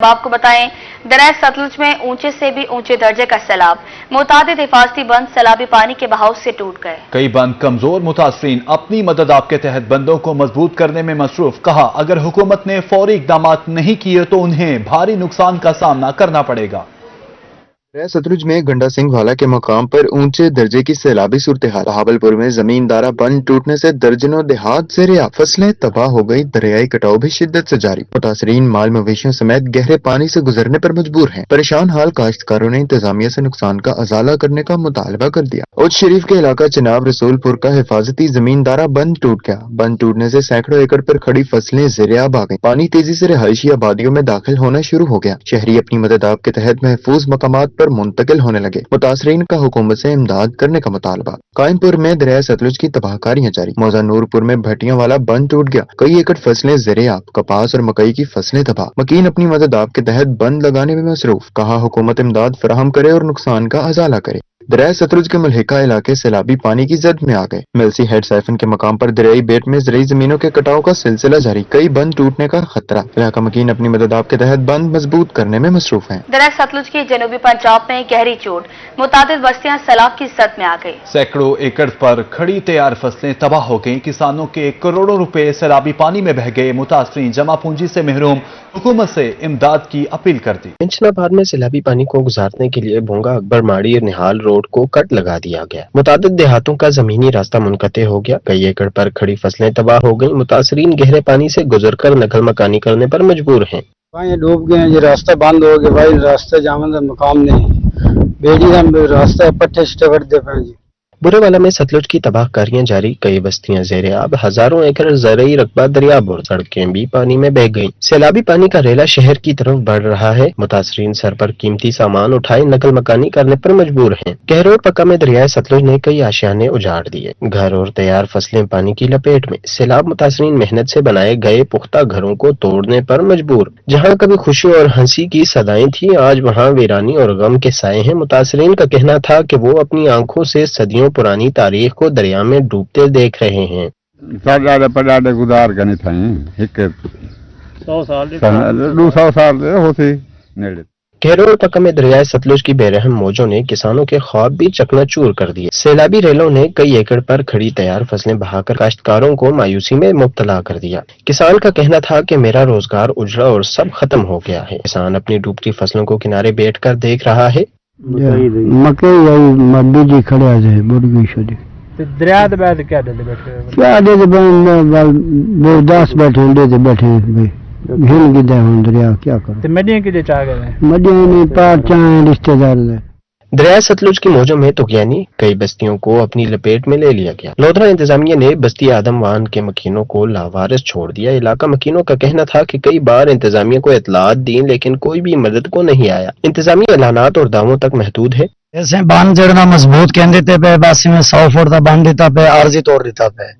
आपको बताएं, दरिया सतलुज में ऊंचे से भी ऊंचे दर्जे का सैलाब, मुतादिद हिफाजती बंद सैलाबी पानी के बहाव से टूट गए। कई बंद कमजोर, मुतासरीन अपनी मदद आपके तहत बंदों को मजबूत करने में मसरूफ। कहा, अगर हुकूमत ने फौरी इकदाम नहीं किए तो उन्हें भारी नुकसान का सामना करना पड़ेगा। दरिया सतलुज में गंडा सिंह वाला के मकाम पर ऊंचे दर्जे की सैलाबी सूरत हाल। बहावलपुर में जमींदारा बंद टूटने से दर्जनों देहात से रिया फसलें तबाह हो गई। दरियाई कटाव भी शिद्दत से जारी। मुतासरीन माल मवेशियों समेत गहरे पानी से गुजरने पर मजबूर हैं। परेशान हाल काश्तकारों ने इंतजामिया से नुकसान का अजाला करने का मुतालबा कर दिया। उच्च शरीफ के इलाका चनाब रसूलपुर का हिफाजती जमींदारा बंद टूट गया। बंद टूटने से सैकड़ों एकड़ पर खड़ी फसलें ज़ेरियाब आ गई। पानी तेजी से रिहायशी आबादियों में दाखिल होना शुरू हो गया। शहरी अपनी मदद आप के तहत महफूज मकामात पर मुंतकिल होने लगे। मुतासरीन का हुकूमत से इमदाद करने का मुतालबा। कायमपुर में दरिया सतलुज की तबाहकारियां जारी। मौजा नूरपुर में भट्टियों वाला बंद टूट गया। कई एकड़ फसलें ज़ेरियाब, कपास और मकई की फसलें तबाह। मकीन अपनी मदद आप के तहत बंद लगाने में मसरूफ। कहा, हुकूमत इमदाद फराहम करे और नुकसान का अजाला करे। दरिया सतलुज के मुल्हिका इलाके सैलाबी पानी की जद में आ गए। मिल्सी हेड साइफन के मकाम पर दरियाई बेट में ज़रूरी जमीनों के कटाव का सिलसिला जारी। कई बंद टूटने का खतरा। इलाका मकीन अपनी मदद आपके तहत बंद मजबूत करने में मसरूफ है। दरिया सतलुज की जनूबी पंजाब में गहरी चोट, मुतादिद बस्तियां सैलाब की जद में आ गई। सैकड़ों एकड़ पर खड़ी तैयार फसलें तबाह हो गईं। किसानों के करोड़ों रुपए सैलाबी पानी में बह गए। मुतासरीन जमा पूंजी से महरूम, हुकूमत से इमदाद की अपील कर दी। इंचनाबाद में सैलाबी पानी को गुजारने के लिए भोंगा अकबर माड़ी और निहाल रोड को कट लगा दिया गया। मुतादिद देहातों का जमीनी रास्ता मुनक़ते हो गया। कई एकड़ पर खड़ी फसलें तबाह हो गईं। मुतासरीन गहरे पानी से गुजरकर नकल मकानी करने पर मजबूर हैं। भाई डूब गए, ये रास्ता बंद हो गया भाई, रास्ते जाने का मकाम नहीं। बेड़ी का रास्ता पट्टे शट्टे बढ़ते पे जी। बुरेवाला में सतलुज की तबाहकारियां जारी। कई बस्तियां ज़ेरियाब, हजारों एकड़ ज़रई रकबा दरियाब और सड़कें भी पानी में बह गईं। सैलाबी पानी का रेला शहर की तरफ बढ़ रहा है। मुतासरीन सर पर कीमती सामान उठाए नकल मकानी करने पर मजबूर हैं। गहरोर पक्का में दरिया सतलुज ने कई आशियाने उजाड़ दिए। घर और तैयार फसलें पानी की लपेट में। सैलाब मुतासरीन मेहनत से बनाए गए पुख्ता घरों को तोड़ने पर मजबूर। जहाँ कभी खुशी और हंसी की सदाएं थी, आज वहाँ वीरानी और गम के साए हैं। मुतासरीन का कहना था कि वो अपनी आंखों से सदियों पुरानी तारीख को दरिया में डूबते देख रहे हैं। 200 साल होती। गहरोर पक्का में दरिया सतलुज की बेरहम मौजों ने किसानों के ख्वाब भी चकनाचूर कर दिए। सैलाबी रेलों ने कई एकड़ पर खड़ी तैयार फसलें बहाकर काश्तकारों को मायूसी में मुब्तला कर दिया। किसान का कहना था कि मेरा रोजगार उजड़ा और सब खत्म हो गया है। किसान अपनी डूबती फसलों को किनारे बैठकर देख रहा है। मकई मड्डी जी खड़े जाए मुर्गी छोड़ी दरिया दे बैठ क्या दे बैठे क्या दे वो 10 बैठे भाई हिल गिदा हुन दरिया क्या कर ते मड्डियां किदे चा गए मड्डियां नहीं पार चाहे रिश्तेदार ले। दरिया सतलुज की मौजों में तुगयानी, कई बस्तियों को अपनी लपेट में ले लिया गया। लोधरा इंतजामिया ने बस्ती आदमवान के मकीनों को लावारिस छोड़ दिया। इलाका मकीनों का कहना था कि कई बार इंतजामिया को इतलात दी, लेकिन कोई भी मदद को नहीं आया। इंतजामिया ऐलानात और दावों तक महदूद है। ऐसे बांध जड़ना मजबूत कहते थे पे बासी में 100 फुट का बांध देता पे आरजी तोड़ देता पे।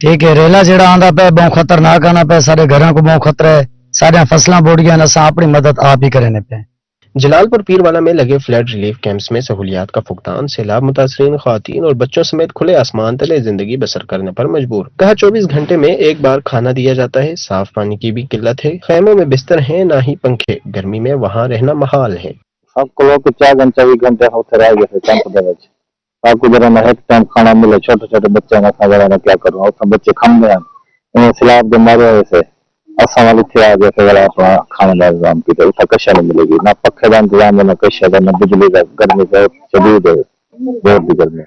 ठीक है, रेला जेड़ा आंदा पे बहुत खतरनाक आना पे, सारे घरों को बहुत खतरा है, सारे फसलां बोड़ गया, असा अपनी मदद आप ही करने पे। जलालपुर पीरवाला में लगे फ्लड रिलीफ कैंप्स में सहूलियात का फुकदान। सैलाब मुतासरीन ख्वातीन और बच्चों समेत खुले आसमान तले जिंदगी बसर करने पर मजबूर। कहा, 24 घंटे में एक बार खाना दिया जाता है। साफ पानी की भी किल्लत है। खैमों में बिस्तर हैं, ना ही पंखे। गर्मी में वहाँ रहना महाल है। आपको लोग 24 घंटे होते रह गए कैंप आपको जरा ना एक टाइम खाना मिले। छोटे छोटे बच्चे का क्या करूँ, बच्चे खम गए सैलाब के मारे से असा वाली थे आ गए अपना खाने का इंतजाम किया। उसका कशा नहीं मिलेगी, ना पखे का इंतजाम है, ना कशा का, ना बिजली का। गर्मी का शदीद है, बहुत भी गर्मी।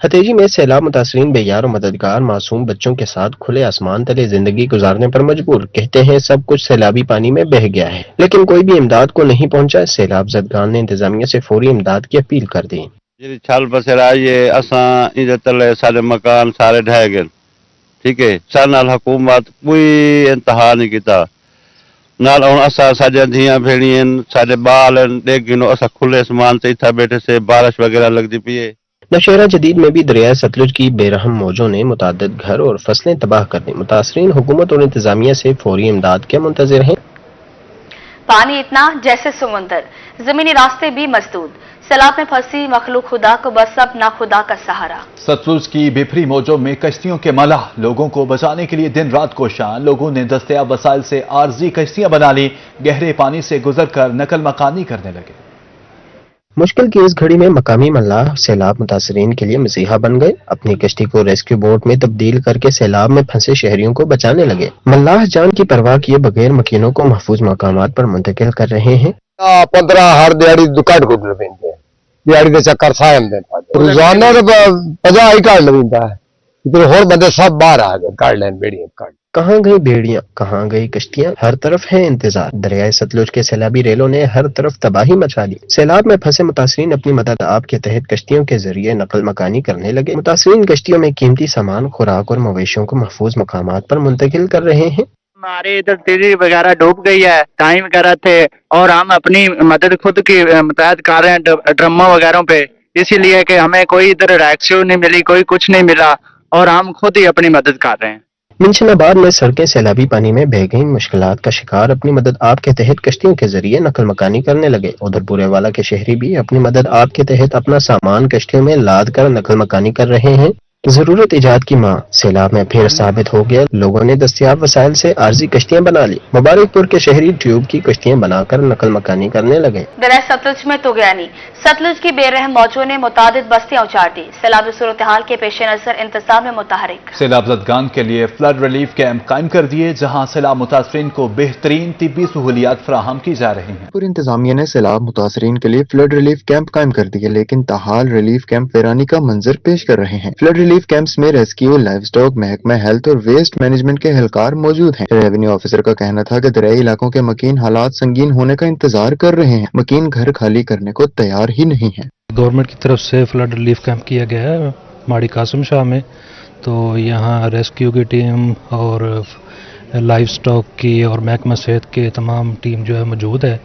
हतेजी में सैलाब मुतासरीन बेयार और मददगार मासूम बच्चों के साथ खुले आसमान तले जिंदगी गुजारने पर मजबूर। कहते हैं सब कुछ सैलाबी पानी में बह गया है, लेकिन कोई भी इमदाद को नहीं पहुंचा। सैलाब जदगान ने इंतजामिया से फौरी इमदाद की अपील कर दी। छाल बसेरा ये असा इधर तले सारे मकान सारे ढह गए। ठीक है, सारे नाल हुकूमत कोई इंतहा नहीं किया। नाल असा सारे धियां भेड़ियां सारे बाल देख असा खुले आसमान से इतना बैठे से बारिश वगैरह लगती पी है। नौशहरा जदीद में भी दरिया सतलुज की बेरहम मौजों ने मुतादिद घर और फसलें तबाह कर दी। मुतासरीन हुकूमत और इंतजामिया से फौरी इमदाद के मुंतजिर हैं। पानी इतना जैसे समुंदर, जमीनी रास्ते भी मसदूद, सैलाब में फंसी मखलूक खुदा को बस अब ना खुदा का सहारा। सतलुज की बिफरी मौजों में कश्तियों के मलाह लोगों को बचाने के लिए दिन रात कोशां। लोगों ने दस्तयाब वसाइल से आरजी कश्तियां बना ली, गहरे पानी से गुजरकर नकल मकानी करने लगे। मुश्किल की इस घड़ी में मकामी मल्लाह सैलाब मुतासरीन के लिए मसीहा बन गए। अपनी कश्ती को रेस्क्यू बोट में तब्दील करके सैलाब में फंसे शहरियों को बचाने लगे। मल्लाह जान की परवाह किए बगैर मकीनों को महफूज मकामात पर मुंतकिल कर रहे हैं। 15 हर दिहाड़ी दुकान को लवेंदे दिहाड़ी दे चक्कर सायम दे रोजाना 50 ही काट लवेंदा है। इधर और बंदे सब बाहर आ गए काट लेन बेड़ियां काट। कहाँ गई बेड़ियां, कहाँ गई कश्तियां, हर तरफ है इंतजार। दरियाए सतलुज के सैलाबी रेलों ने हर तरफ तबाही मचा दी। सैलाब में फंसे मुतासरीन अपनी मदद आप के तहत कश्तियों के जरिए नकल मकानी करने लगे। मुतासरीन कश्तियों में कीमती सामान, खुराक और मवेशियों को महफूज मकामात पर मुंतकिल कर रहे हैं। हमारे इधर टीवी वगैरह डूब गई है, टाइम वगैरह थे और हम अपनी मदद खुद की मुतहद कर रहे हैं ड्रमों वगैरह पे, इसीलिए कि हमें कोई इधर रेस्क्यू नहीं मिली, कोई कुछ नहीं मिला और हम खुद ही अपनी मदद कर रहे हैं। मिंशनाबाद में सड़कें सैलाबी पानी में बह गईं। मुश्किलात का शिकार अपनी मदद आप के तहत कश्तियों के जरिए नकल मकानी करने लगे। उधर बुरेवाला के शहरी भी अपनी मदद आप के तहत अपना सामान कश्तियों में लाद कर नकल मकानी कर रहे हैं। जरूरत इजाद की माँ सैलाब में फिर साबित हो गया। लोगों ने दस्तयाब वसाइल से आरजी कश्तियां बना ली। मुबारकपुर के शहरी ट्यूब की कश्तियां बनाकर नकल मकानी करने लगे। दरिया सतलुज में तुगयानी, सतलुज की बेरहम मौजों ने मुतादिद बस्तियां उजाड़ दी। सैलाबी सूरत हाल के पेश नजर इंतजाम में मुतहरिक। सैलाब ज़दगान के लिए फ्लड रिलीफ कैंप कायम कर दिए, जहां सैलाब मुतासरीन को बेहतरीन तिब्बी सहूलियात फराहम की जा रही हैं। पूरी इंतजामिया ने सैलाब मुतासरीन के लिए फ्लड रिलीफ कैंप कायम कर दिए, लेकिन ताहाल रिलीफ कैंप वीरानी का मंजर पेश कर रहे हैं। फ्लड रिलीफ कैंप्स में रेस्क्यू, लाइव स्टॉक, महकमा हेल्थ और वेस्ट मैनेजमेंट के एहलकार मौजूद हैं। रेवेन्यू ऑफिसर का कहना था कि दरियाई इलाकों के मकीन हालात संगीन होने का इंतजार कर रहे हैं। मकीन घर खाली करने को तैयार ही नहीं है। गवर्नमेंट की तरफ से फ्लड रिलीफ कैंप किया गया है माड़ी कासिम शाह में, तो यहाँ रेस्क्यू की टीम और लाइव स्टॉक की और महकमा सेहत की तमाम टीम जो है मौजूद है,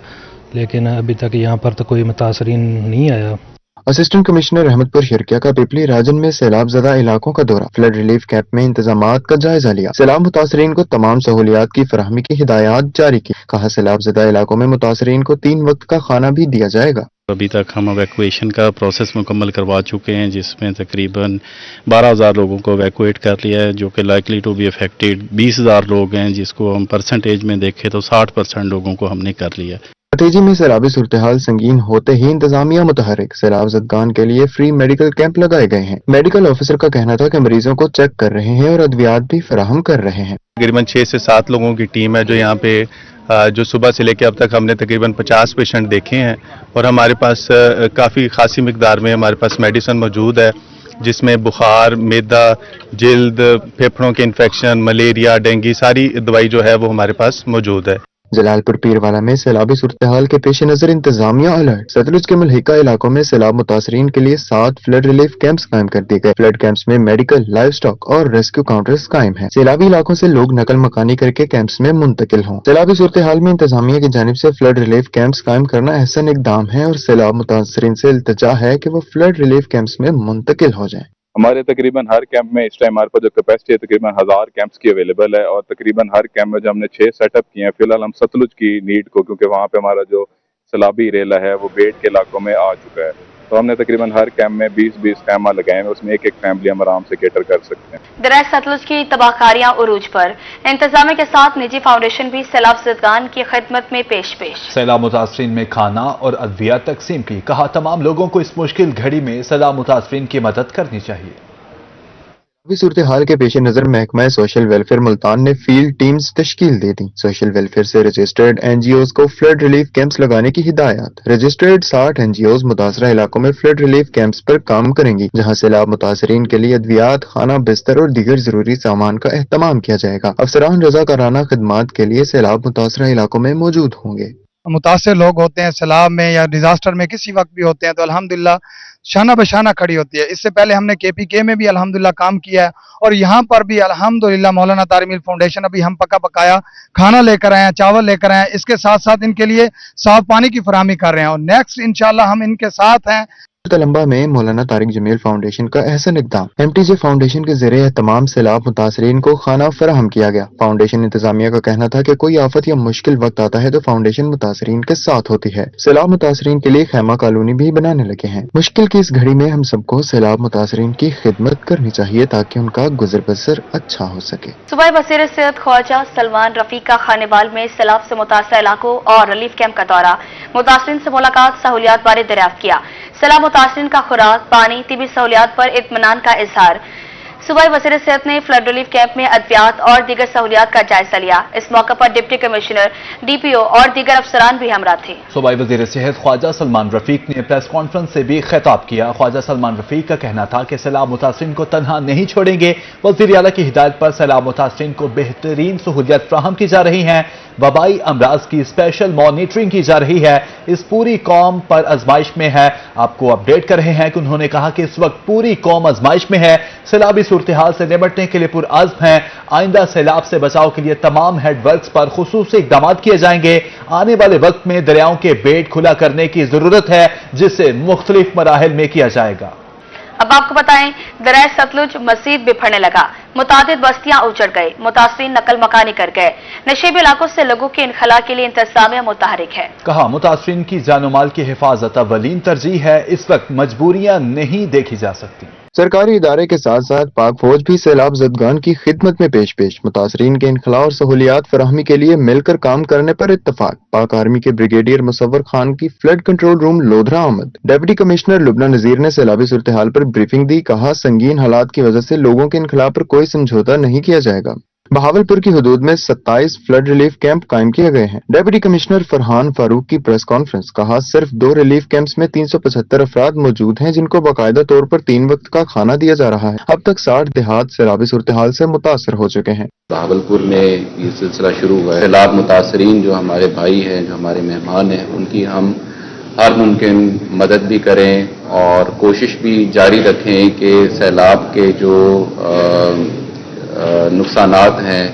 लेकिन अभी तक यहाँ पर तो कोई मुतासरीन नहीं आया। असिस्टेंट कमिश्नर अहमदपुर शिरकिया का पिपली राजन में सैलाब ज़दा इलाकों का दौरा, फ्लड रिलीफ कैंप में इंतजामात का जायजा लिया। सैलाब मुतासरीन को तमाम सहूलियात की फराहमी की हिदायत जारी की। कहा सैलाब ज़दा इलाकों में मुतासरीन को 3 वक्त का खाना भी दिया जाएगा। अभी तक हम एवैक्यूएशन का प्रोसेस मुकम्मल करवा चुके हैं, जिसमें तकरीबन 12,000 लोगों को एवैक्यूएट कर लिया है, जो कि लाइकली टू बी अफेक्टेड 20,000 लोग हैं, जिसको हम परसेंटेज में देखें तो 60% लोगों को हमने कर लिया। नतीजे में सैलाबी सूरत हाल संगीन होते ही इंतजामिया मुतहरिक। सैलाब ज़दगान के लिए फ्री मेडिकल कैंप लगाए गए हैं। मेडिकल ऑफिसर का कहना था कि मरीजों को चेक कर रहे हैं और अद्वियात भी फराहम कर रहे हैं। तकरीबन 6 से 7 लोगों की टीम है जो यहाँ पे जो सुबह से लेकर अब तक हमने तकरीबन 50 पेशेंट देखे हैं और हमारे पास काफ़ी खासी मिकदार में हमारे पास मेडिसिन मौजूद है, जिसमें बुखार, मैदा, जिल्द, फेफड़ों के इन्फेक्शन, मलेरिया, डेंगू सारी दवाई जो है वो हमारे पास मौजूद है। जलालपुर पीरवाला में सैलाबी सूरत हाल के पेश नजर इंतजामिया अलर्ट। सतलुज के मुल्हिका इलाकों में सैलाब मुतासरीन के लिए 7 फ्लड रिलीफ कैंप्स कायम कर दिए गए। फ्लड कैंप्स में मेडिकल, लाइव स्टॉक और रेस्क्यू काउंटर्स कायम हैं। सैलाबी इलाकों से लोग नकल मकानी करके कैंप्स में मुंतकिल हों। सैलाबी सूरत हाल में इंतजामिया की जानिब से फ्लड रिलीफ कैंप्स कायम करना अहसन इकदाम है और सैलाब मुतासरीन से इल्तिजा है कि वो फ्लड रिलीफ कैंप्स में मुंतकिल हो जाएं। हमारे तकरीबन हर कैंप में इस टाइम हमारे पास जो कैपेसिटी है तकरीबन 1000 कैंप्स की अवेलेबल है और तकरीबन हर कैंप में जो हमने 6 सेटअप किए हैं। फिलहाल हम सतलुज की नीड को, क्योंकि वहाँ पे हमारा जो सैलाबी रेला है वो बेड के इलाकों में आ चुका है, तो हमने तकरीबन हर कैंप में 20-20 कैमरा लगाए हैं, उसमें एक फैमिली हम आराम से केटर कर सकते हैं। दरिया सतलुज की तबाहकारियां उरूज पर, इंतजामिया के साथ निजी फाउंडेशन भी सैलाब ज़दगान की खिदमत में पेश। सैलाब मुतासरीन में खाना और अद्वियात तकसीम की। कहा तमाम लोगों को इस मुश्किल घड़ी में सैलाब मुतासरीन की मदद करनी चाहिए। अभी सूरत हाल के पेश नजर महकमा सोशल वेलफेयर मुल्तान ने फील्ड टीम्स तश्कील दे दी। सोशल वेलफेयर से रजिस्टर्ड एनजीओज को फ्लड रिलीफ कैंप्स लगाने की हिदायत। रजिस्टर्ड 60 एनजीओज मुतासरा इलाकों में फ्लड रिलीफ कैंप्स पर काम करेंगी, जहां सैलाब मुतासरीन के लिए अद्वियात, खाना, बिस्तर और दीगर जरूरी सामान का एहतमाम किया जाएगा। अफसरान रज़ाकाराना खिदमात के लिए सैलाब मुतासरा इलाकों में मौजूद होंगे। मुतासर लोग होते हैं सैलाब में या डिजास्टर में किसी वक्त भी होते हैं, तो अल्हम्दुलिल्लाह शाना बशाना खड़ी होती है। इससे पहले हमने KPK में भी अल्हम्दुलिल्लाह काम किया है और यहाँ पर भी अल्हम्दुलिल्लाह मौलाना तारिक फाउंडेशन अभी हम पका पकाया खाना लेकर आए हैं, चावल लेकर आए हैं। इसके साथ साथ इनके लिए साफ पानी की फराहमी कर रहे हैं और नेक्स्ट इंशाल्लाह हम इनके साथ हैं। तलम्बा में मौलाना तारिक जमील फाउंडेशन का अहसन इक़दाम। MTJ फाउंडेशन के ज़रिए तमाम सैलाब मुतासरीन को खाना फराहम किया गया। फाउंडेशन इंतजामिया का कहना था कि कोई आफत या मुश्किल वक्त आता है तो फाउंडेशन मुतासरीन के साथ होती है। सैलाब मुतासरीन के लिए खैमा कॉलोनी भी बनाने लगे हैं। मुश्किल की इस घड़ी में हम सबको सैलाब मुतासरीन की खिदमत करनी चाहिए ताकि उनका गुजर बसर अच्छा हो सके। सूबाई वज़ीर सेहत ख्वाजा सलमान रफीक का खानेवाल में सैलाब से मुतासर इलाकों और रिलीफ कैंप का दौरा, मुतासरीन से मुलाकात, सहूलियात बारे दरियाफ्त किया। सैलाब मुतासरीन का खुराक, पानी, तिबी सहूलियात पर इत्मीनान का इजहार। सूबाई वज़ीर सेहत ने फ्लड रिलीफ कैंप में अद्वियात और दीगर सहूलियात का जायजा लिया। इस मौके पर डिप्टी कमिश्नर, DPO और दीगर अफसरान भी हमरा थे। सूबाई वज़ीर सेहत ख्वाजा सलमान रफीक ने प्रेस कॉन्फ्रेंस से भी खिताब किया। ख्वाजा सलमान रफीक का कहना था कि सैलाब मुतासरीन को तनहा नहीं छोड़ेंगे। वज़ीर आला की हिदायत पर सैलाब मुतासरीन को बेहतरीन सहूलियत फ्राहम की जा रही हैं। वबाई अमराज की स्पेशल मॉनिटरिंग की जा रही है। इस पूरी कौम पर आजमाइश में है। आपको अपडेट कर रहे हैं कि उन्होंने कहा कि इस वक्त पूरी कौम आजमाइश में है। सैलाबी सूरत हाल से निपटने के लिए पुरअज़्म है। आइंदा सैलाब से बचाव के लिए तमाम हेडवर्क्स पर खुसूसी इक़दाम किए जाएंगे। आने वाले वक्त में दरियाओं के बेट खुला करने की जरूरत है जिसे मुख्तलिफ मराहिल में किया जाएगा। अब आपको बताएं, दरिया सतलुज मजीद बिफरने लगा। मुतादिद बस्तियां उजड़ गई, मुतासरीन नकल मकानी कर गए। नशेबी इलाकों से लोगों के इनखला के लिए इंतजामिया मुतहरिक है। कहा, मुतासरीन की जान माल की हिफाजत अव्वलीन तरजीह है। इस वक्त मजबूरियां नहीं देखी जा सकती। सरकारी इदारे के साथ साथ पाक फौज भी सैलाब ज़दगान की खिदमत में पेश मुतासरीन के इनखला और सहूलियात फराहमी के लिए मिलकर काम करने पर इत्तफाक। पाक आर्मी के ब्रिगेडियर मुसव्वर खान की फ्लड कंट्रोल रूम लोधरा आमद। डिप्टी कमिश्नर लुबना नजीर ने सैलाबी सूरत हाल पर ब्रीफिंग दी। कहा, संगीन हालात की वजह से लोगों के इनखला पर कोई समझौता नहीं किया जाएगा। बहावलपुर की हदूद में 27 फ्लड रिलीफ कैंप कायम किए गए हैं। डिप्टी कमिश्नर फरहान फारूक की प्रेस कॉन्फ्रेंस। कहा, सिर्फ 2 रिलीफ कैंप्स में 375 अफराद मौजूद हैं जिनको बाकायदा तौर पर 3 वक्त का खाना दिया जा रहा है। अब तक 60 देहात सैलाबी सूरत हाल से मुतासर हो चुके हैं। बहावलपुर में ये सिलसिला शुरू हुआ है। सैलाब मुतासरीन जो हमारे भाई हैं, जो हमारे मेहमान हैं, उनकी हम हर मुमकिन मदद भी करें और कोशिश भी जारी रखें कि सैलाब के जो नुकसानात हैं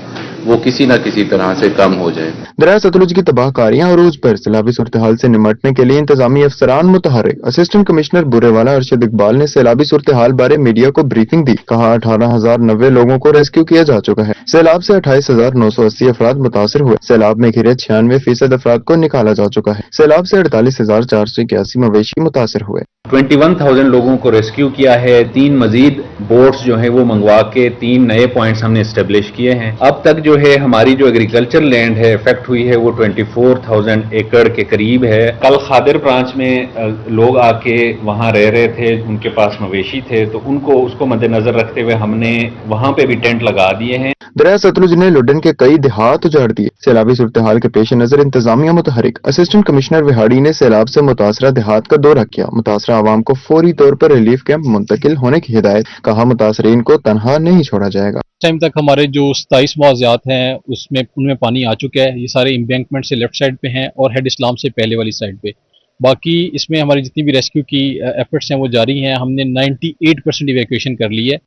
वो किसी न किसी तरह से कम हो जाए। दरिया सतलुज की तबाहकारियां अरूज पर। सैलाबी सूरत हाल से निमटने के लिए इंतजामी अफसरान मुतहरिक। असिस्टेंट कमिश्नर बुरेवाला अरशद इकबाल ने सैलाबी सूरत हाल बारे मीडिया को ब्रीफिंग दी। कहा, 18,090 लोगों को रेस्क्यू किया जा चुका है। सैलाब से 28,980 अफराद मुतासर हुए। सैलाब में घिरे 96% अफराद को निकाला जा चुका है। सैलाब से 48,481 मवेशी मुतासर हुए। 21,000 लोगों को रेस्क्यू किया है। 3 मजीद बोट्स जो हैं वो मंगवा के 3 नए पॉइंट्स हमने एस्टेब्लिश किए हैं। अब तक जो है हमारी जो एग्रीकल्चर लैंड है इफेक्ट हुई है वो 24,000 एकड़ के करीब है। कल खादिर ब्रांच में लोग आके वहां रह रहे थे, उनके पास मवेशी थे, तो उसको मद्देनजर रखते हुए हमने वहां पे भी टेंट लगा दिए हैं। दरिया सतलुज ने लुडन के कई देहात उजाड़ दिए। सैलाबी सूरत हाल के पेश नजर इंतजामिया मुतहरिक। असिस्टेंट कमिश्नर विहाड़ी ने सैलाब से मुतासरा देहात का दौरा किया। मुतासरा आवाम को फौरी तौर पर रिलीफ कैंप मुंतकिल होने की हिदायत। कहा, मुतासरीन को तनहा नहीं छोड़ा जाएगा। टाइम तक हमारे जो 27 मुआवजात हैं उनमें पानी आ चुका है। ये सारे एम्बैंकमेंट से लेफ्ट साइड पे हैं और हेड इस्लाम से पहले वाली साइड पे। बाकी इसमें हमारी जितनी भी रेस्क्यू की एफर्ट्स हैं वो जारी हैं। हमने 98% इवैक्यूएशन कर ली है।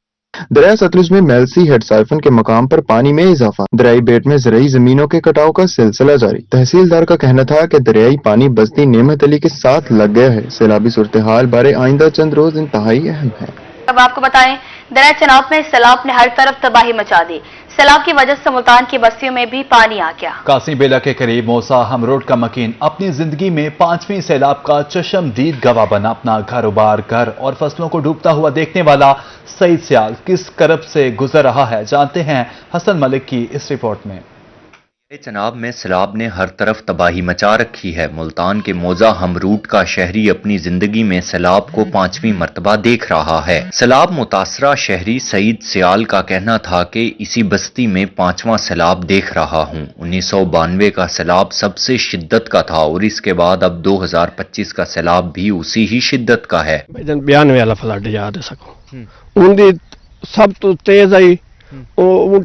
दरिया सतलुज में मेलसी हेड साइफन के मकाम पर पानी में इजाफा। दरियाई बेट में ज़राई जमीनों के कटाव का सिलसिला जारी। तहसीलदार का कहना था कि दरियाई पानी बस्ती नेमत अली के साथ लग गया है। सैलाबी सूरत हाल बारे आइंदा चंद रोज इंतहाई अहम है। अब आपको बताएं, दरिया चनाब में सैलाब ने हर तरफ तबाही मचा दी। सैलाब की वजह से मुल्तान की बस्तियों में भी पानी आ गया। कासिम बेला के करीब मौसा हमरोड का मकीन अपनी जिंदगी में 5वीं सैलाब का चशमदीद गवाह बना। अपना कारोबार, घर और फसलों को डूबता हुआ देखने वाला सईद सियाल किस करब से गुजर रहा है, जानते हैं हसन मलिक की इस रिपोर्ट में। चनाब में सैलाब ने हर तरफ तबाही मचा रखी है। मुल्तान के मौजा हमरूट का शहरी अपनी जिंदगी में सैलाब को 5वीं मरतबा देख रहा है। सैलाब मुतासरा शहरी सईद सियाल का कहना था कि इसी बस्ती में 5वां सैलाब देख रहा हूँ। 1992 का सैलाब सबसे शिद्दत का था और इसके बाद अब 2025 का सैलाब भी उसी ही शिद्दत का है। 92 वाला फ्लड याद सको उनकी सब तो तेज आई।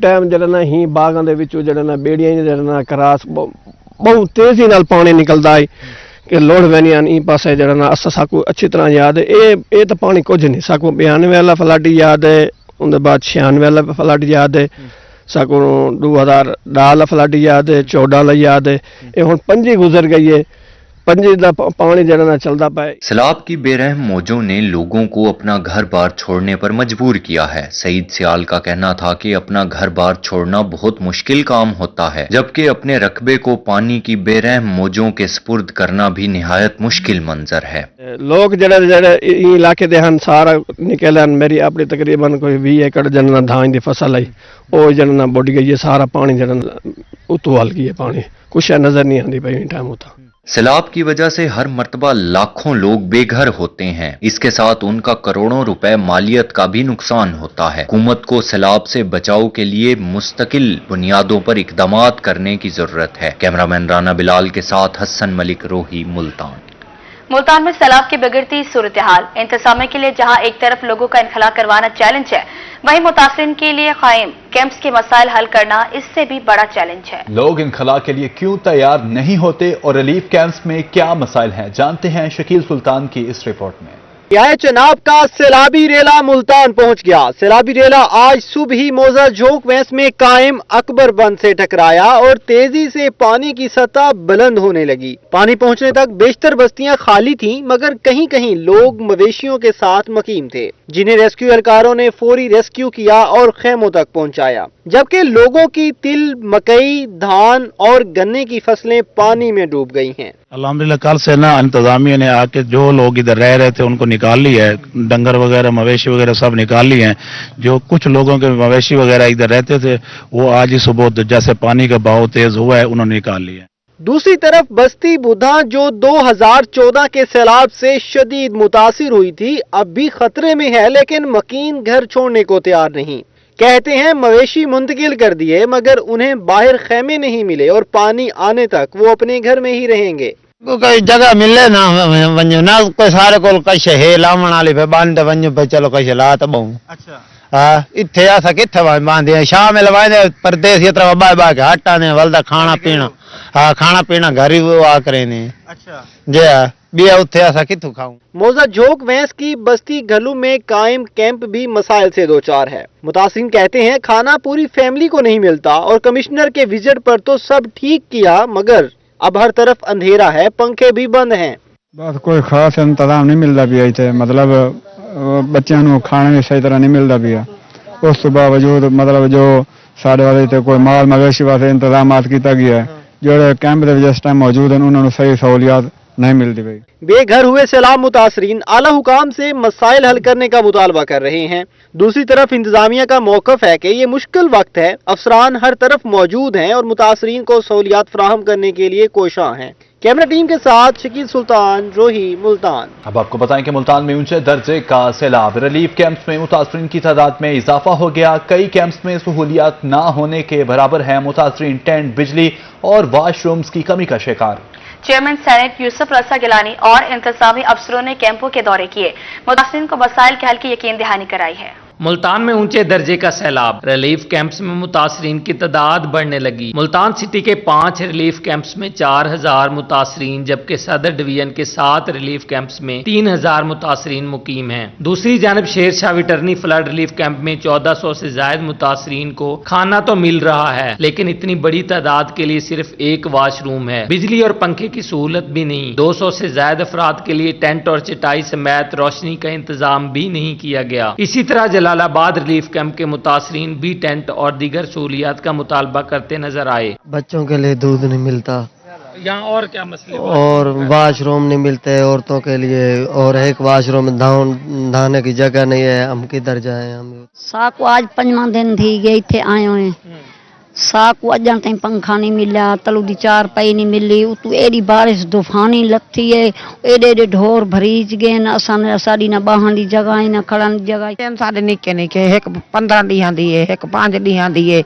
टाइम जरा ही बागां दे विचों जरा बेड़ियां जरा क्रास बहुत तेजी नाल पानी निकलदा है کہ لوڑ وینی ای پاسے جڑا نا اسا ساکو اچھی طرح یاد ہے اے تو پانی کچھ نہیں ساکو 92 والا فلڈ یاد ہے ان دے بعد 96 والا فلڈ یاد ہے ساکو 2010 والا فلڈ یاد ہے 14 والا یاد ہے اے ہن 5 گزر گئی ہے 5 دا پانی جڑا نا چلدا پائے سیلاب کی بے رحم موجوں نے لوگوں کو اپنا گھر بار چھوڑنے پر مجبور کیا ہے۔ سعید سیال کا کہنا تھا کہ اپنا گھر بار چھوڑنا بہت مشکل کام ہوتا ہے، جبکہ اپنے رقبے کو پانی کی بے رحم موجوں کے سپرد کرنا بھی نہایت مشکل منظر ہے۔ لوگ جڑے علاقے دے ہن سارا نکلن میری اپنی تقریباً کوئی 20 ایکڑ جننا دھان دی فصل آئی او جننا بڑھ گئی ہے، سارا پانی جننا اتو ہل گئی ہے، پانی کچھ نظر نہیں آندی پئی ٹائم ہوتا۔ سیلاب کی وجہ سے ہر مرتبہ لاکھوں لوگ بے گھر ہوتے ہیں، اس کے ساتھ ان کا کروڑوں روپے مالیت کا بھی نقصان ہوتا ہے۔ حکومت کو سیلاب سے بچاؤ کے لیے مستقل بنیادوں پر اقدامات کرنے کی ضرورت ہے۔ کیمرامین رانا بلال کے ساتھ حسن ملک، روہی، ملتان۔ ملتان میں سیلاب کی بگڑتی صورتحال انتظامیہ کے لیے جہاں ایک طرف لوگوں کا انخلا کروانا چیلنج ہے، وہیں متاثرین کے لیے قائم کیمپس کے مسائل حل کرنا اس سے بھی بڑا چیلنج ہے۔ لوگ انخلا کے لیے کیوں تیار نہیں ہوتے اور ریلیف کیمپس میں کیا مسائل ہیں، جانتے ہیں شکیل سلطان کی اس رپورٹ میں۔ یہ چناب کا سیلابی ریلا ملتان پہنچ گیا۔ سیلابی ریلا آج صبح ہی موزہ جھوک وینس میں قائم اکبر بند سے ٹکرایا اور تیزی سے پانی کی سطح بلند ہونے لگی۔ پانی پہنچنے تک بیشتر بستیاں خالی تھیں، مگر کہیں کہیں لوگ مویشیوں کے ساتھ مقیم تھے، جنہیں ریسکیو اہلکاروں نے فوری ریسکیو کیا اور خیموں تک پہنچایا، جبکہ لوگوں کی تل، مکئی، دھان اور گنے کی فصلیں پانی میں ڈوب گئی ہیں۔ الحمدللہ کل سے نا انتظامیہ نے آ کے جو لوگ ادھر رہ رہے تھے ان کو نکال لیا ہے، ڈنگر وغیرہ مویشی وغیرہ سب نکال لیے ہیں۔ جو کچھ لوگوں کے مویشی وغیرہ ادھر رہتے تھے وہ آج ہی صبح جیسے پانی کا بہاؤ تیز ہوا ہے انہوں نے نکال لیا۔ دوسری طرف بستی بدھا جو 2014 کے سیلاب سے شدید متاثر ہوئی تھی اب بھی خطرے میں ہے، لیکن مکین گھر چھوڑنے کو تیار نہیں۔ کہتے ہیں مویشی منتقل کر دیے مگر انہیں باہر خیمے نہیں ملے اور پانی آنے تک وہ اپنے گھر میں ہی رہیں گے۔ کوئی جگہ ملے نہ ونجو نہ کوئی سارے کول کش ہے لاون والی پہ باندھ ونجو پہ چلو کش لا تو بہوں۔ اچھا ہاں ایتھے اسا کتھے باندھے شام لوائے پردیس یہ طرح با با کے ہٹا نے ولدا کھانا پینا ہاں کھانا پینا گھر ہی وہ آ کرے نے۔ اچھا جی بیا اتھے اسا کتھوں کھاؤں۔ موزہ جھوک وینس کی بستی گھلو میں قائم کیمپ بھی مسائل سے دوچار ہے۔ متاثرین کہتے ہیں کھانا پوری فیملی کو نہیں ملتا اور کمشنر کے وزٹ پر تو سب ٹھیک کیا مگر اب ہر طرف اندھیرا ہے، پنکھے بھی بند ہیں۔ بس کوئی خاص انتظام نہیں ملتا پیا اتنے، مطلب بچوں کو کھانا بھی صحیح طرح نہیں ملتا پیا۔ اس کے باوجود مطلب جو سارے والے کوئی مال مویشی واسطے انتظامات کیتا گیا ہے، جو کیمپ جس ٹائم موجود ہیں انہوں نے صحیح سہولیات نہیں ملتی پئی۔ بے گھر ہوئے سیلاب متاثرین اعلی حکام سے مسائل حل کرنے کا مطالبہ کر رہے ہیں۔ دوسری طرف انتظامیہ کا موقف ہے کہ یہ مشکل وقت ہے، افسران ہر طرف موجود ہیں اور متاثرین کو سہولیات فراہم کرنے کے لیے کوشاں ہیں۔ کیمرہ ٹیم کے ساتھ شکیل سلطان، روہی، ملتان۔ اب آپ کو بتائیں کہ ملتان میں اونچے درجے کا سیلاب، ریلیف کیمپس میں متاثرین کی تعداد میں اضافہ ہو گیا۔ کئی کیمپس میں سہولیات نہ ہونے کے برابر ہیں، متاثرین ٹینٹ، بجلی اور واش رومز کی کمی کا شکار۔ چیئرمین سینیٹ یوسف رضا گیلانی اور انتظامی افسروں نے کیمپوں کے دورے کیے، متاثرین کو مسائل کے حل کی یقین دہانی کرائی ہے۔ ملتان میں اونچے درجے کا سیلاب، ریلیف کیمپس میں متاثرین کی تعداد بڑھنے لگی۔ ملتان سٹی کے 5 ریلیف کیمپس میں 4000 متاثرین، جبکہ صدر ڈویژن کے 7 ریلیف کیمپس میں 3000 متاثرین مقیم ہیں۔ دوسری جانب Sher Shah ویٹرنی flood relief camp میں 1400 سے زائد متاثرین کو کھانا تو مل رہا ہے، لیکن اتنی بڑی تعداد کے لیے صرف ایک واش روم ہے، بجلی اور پنکھے کی سہولت بھی نہیں۔ 200 سے زائد افراد کے لیے ٹینٹ اور چٹائی سمیت روشنی کا انتظام بھی نہیں کیا گیا۔ اسی طرح جلال آباد ریلیف کیمپ کے متاثرین بھی ٹینٹ اور دیگر سہولیات کا مطالبہ کرتے نظر آئے۔ بچوں کے لیے دودھ نہیں ملتا، یہاں اور کیا مسئلے اور واش روم نہیں ملتے عورتوں کے لیے، اور ایک واش روم دھانے کی جگہ نہیں ہے، ہم کدھر جائیں؟ ہم ساکو آج 5واں دن تھی گئے تھے آئے ہوئے ساکو اجاں تائیں پنکھا نہیں ملیا، تلو دی چار پئی نہیں ملی، اتو ایڈی بارش طوفانی لتھی ہے، ایڈے ڈھور بھریج گئے نہ اساں ساڈی نہ باہن دی جگہ نہ کھڑن دی جگہ۔ ساڈے نکے نکے ایک 15 ڈیاں دی ہے، ایک 5 ڈیاں دی ہے،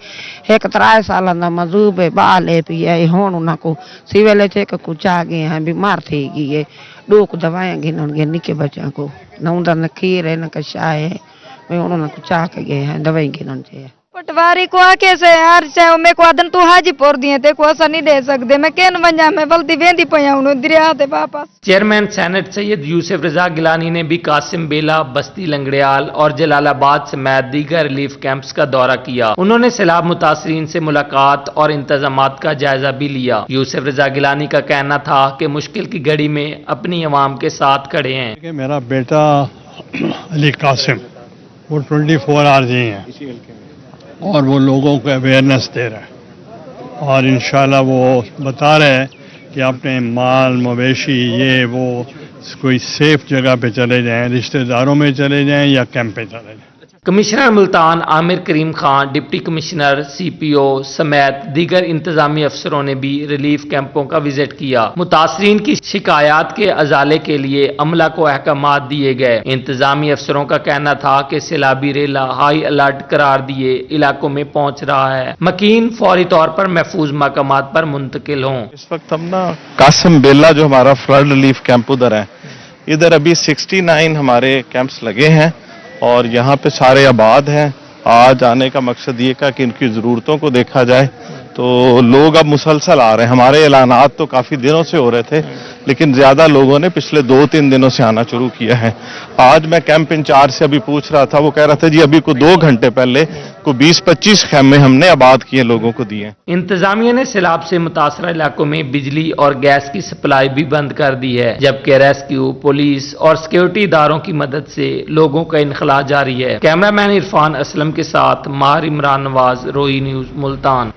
ایک 3 سالاں دا مذوب ہے، بالے پی ہے، ہن انہاں کو سیول چیک کو چا گئے ہیں، بیمار تھی گئی ہے، ڈوک دوائیں گھنن گے نکے بچوں کو، نہ اندر نہ کھیر ہے نہ کچھ ہے، انہوں نے چا کے گئے ہیں دوائی گھنن سے۔ पटवारी को आके से यार चाहे मेरे को आदन तू हाजीपुर दिए ते को ऐसा नहीं दे सकते मैं केन वंजा मैं बल्दी वेंदी पया हूं दरिया ते वापस। चेयरमैन सेनेट सैयद यूसुफ रजा गिलानी ने भी कासिम बेला, बस्ती लंगड़ियाल और जलालाबाद समेत दीगर रिलीफ कैंप्स का दौरा किया। उन्होंने सैलाब मुतासरीन से मुलाकात और इंतजामात का जायजा भी लिया। यूसुफ रजा गिलानी का कहना था कि मुश्किल की घड़ी में अपनी अवाम के साथ खड़े हैं। मेरा बेटा अली कासिम वो 24 आवर्स ही है और वो लोगों को अवेयरनेस दे रहा है और इंशाल्लाह वो बता रहे हैं कि अपने माल मवेशी ये वो कोई सेफ जगह पे चले जाएं, रिश्तेदारों में चले जाएं या कैंप पे चले जाएं। कमिश्नर मुल्तान आमिर करीम खान, डिप्टी कमिश्नर, CPO समेत दीगर इंतजामी अफसरों ने भी रिलीफ कैंपों का विजिट किया। मुतासरीन की शिकायत के अजाले के लिए अमला को अहकामात दिए गए। इंतजामी अफसरों का कहना था कि सैलाबी रेला हाई अलर्ट करार दिए इलाकों में पहुंच रहा है, मकीन फौरी तौर पर महफूज मकामात पर मुंतकिल हों। इस वक्त हम ना कासिम बेला जो हमारा फ्लड रिलीफ कैंप उधर है, इधर अभी 69 हमारे कैंप्स लगे हैं और यहाँ पे सारे आबाद हैं। आज आने का मकसद ये था कि इनकी ज़रूरतों को देखा जाए, तो लोग अब मुसलसल आ रहे हैं। हमारे ऐलानात तो काफ़ी दिनों से हो रहे थे लेकिन ज़्यादा लोगों ने पिछले 2-3 दिनों से आना शुरू किया है। आज मैं कैंप इंचार्ज से अभी पूछ रहा था, वो कह रहा था जी अभी को 2 घंटे पहले को 20-25 खैमे हमने आबाद किए, लोगों को दिए। इंतजामिया ने सैलाब से मुतासरा इलाकों में बिजली और गैस की सप्लाई भी बंद कर दी है, जबकि रेस्क्यू, पुलिस और सिक्योरिटी इदारों की मदद से लोगों का इनखला जारी है। कैमरामैन इरफान असलम के साथ माहिर इमरान नवाज, रोही न्यूज, मुल्तान।